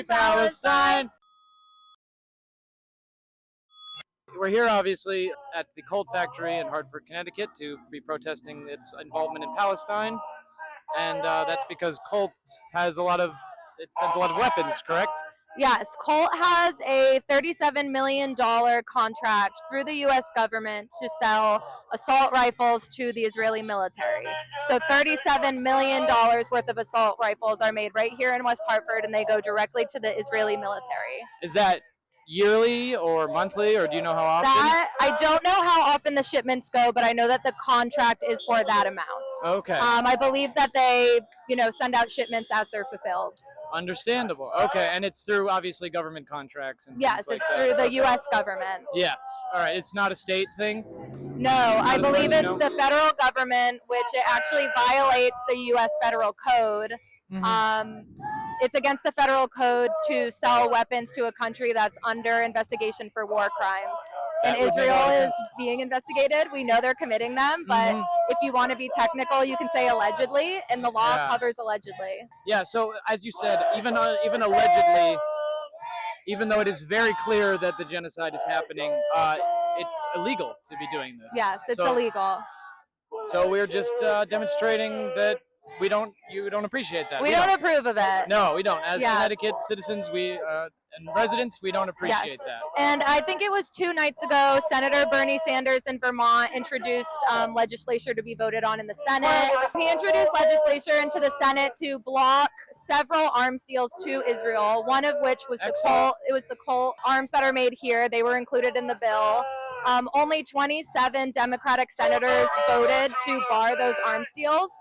Palestine! We're here, obviously, at the Colt factory in Hartford, Connecticut, to be protesting its involvement in Palestine, and that's because Colt has it sends a lot of weapons, correct? Yes, Colt has a $37 million contract through the U.S. government to sell assault rifles to the Israeli military. So $37 million worth of assault rifles are made right here in West Hartford, and they go directly to the Israeli military. Is that yearly or monthly, or do you know how often? That, I don't know how often the shipments go, but I know that the contract is for that amount. Okay. I believe that they, send out shipments as they're fulfilled. Understandable. Okay, and it's through, obviously, government contracts and yes, things like it's that. through the U.S. government. Yes. All right. It's not a state thing? No, I believe it's the federal government, which it actually violates the U.S. federal code. Mm-hmm. It's against the federal code to sell weapons to a country that's under investigation for war crimes. And Israel is being investigated. We know they're committing them, but if you want to be technical, you can say allegedly, and the law covers allegedly. Yeah, so as you said, even allegedly, even though it is very clear that the genocide is happening, it's illegal to be doing this. Yes, it's illegal. So we're just demonstrating that you don't appreciate that. We don't approve of it. No, we don't. As Connecticut citizens, and residents, we don't appreciate that. And I think it was 2 nights ago, Senator Bernie Sanders in Vermont introduced legislation to be voted on in the Senate. He introduced legislation into the Senate to block several arms deals to Israel, one of which was the Colt. It was the Colt arms that are made here. They were included in the bill. Only 27 Democratic senators voted to bar those arms deals.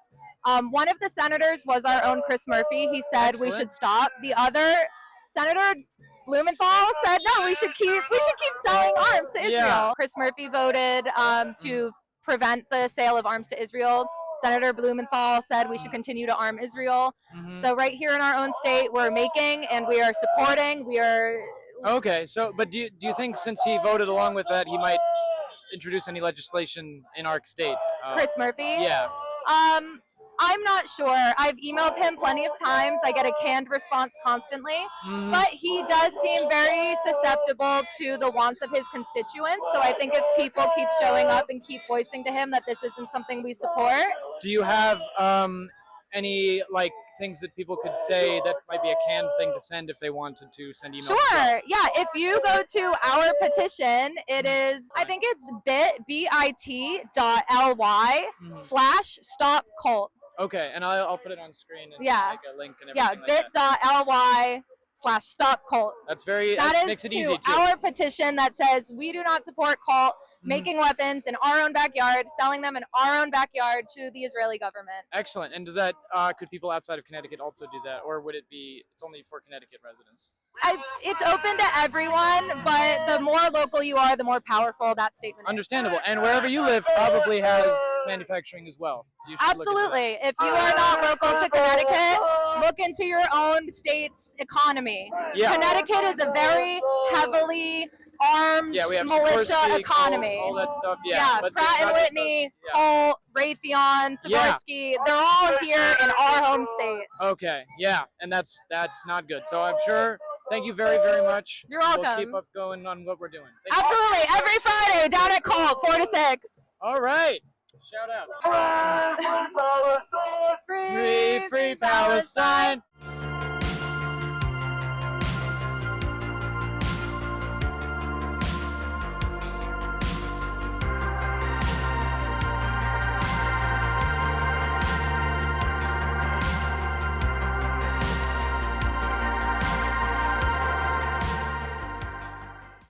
One of the senators was our own Chris Murphy. He said we should stop. The other, Senator Blumenthal, said no, we should keep selling arms to Israel. Yeah. Chris Murphy voted to prevent the sale of arms to Israel. Senator Blumenthal said we should continue to arm Israel. So right here in our own state, we're making and we are supporting. Okay, so but do you think since he voted along with that, he might introduce any legislation in our state? Chris Murphy? Yeah. I'm not sure. I've emailed him plenty of times. I get a canned response constantly. But he does seem very susceptible to the wants of his constituents. So I think if people keep showing up and keep voicing to him that this isn't something we support. Do you have any things that people could say that might be a canned thing to send if they wanted to send emails? Sure. Yeah. If you go to our petition, it is, I think it's bit.ly/stop Colt. Okay, and I'll put it on screen and make a link and everything. bit.ly/stop Colt. That makes it easy too. Our petition that says we do not support Colt making weapons in our own backyard, selling them in our own backyard to the Israeli government. Excellent. And does that could people outside of Connecticut also do that, or would it be it's only for Connecticut residents? It's open to everyone, but the more local you are, the more powerful that statement is. Understandable. And wherever you live probably has manufacturing as well. Absolutely. If you are not local to Connecticut, look into your own state's economy. Yeah. Connecticut is a very heavily armed militia economy. All that stuff. But Pratt and Whitney, Colt, Raytheon, Sikorsky, they're all here in our home state. Okay, and that's not good. So I'm sure. Thank you very, very much. You're welcome. We'll keep up going on what we're doing. Absolutely. Every Friday down at Colt, 4 to 6. All right. Shout out. Free Free Palestine.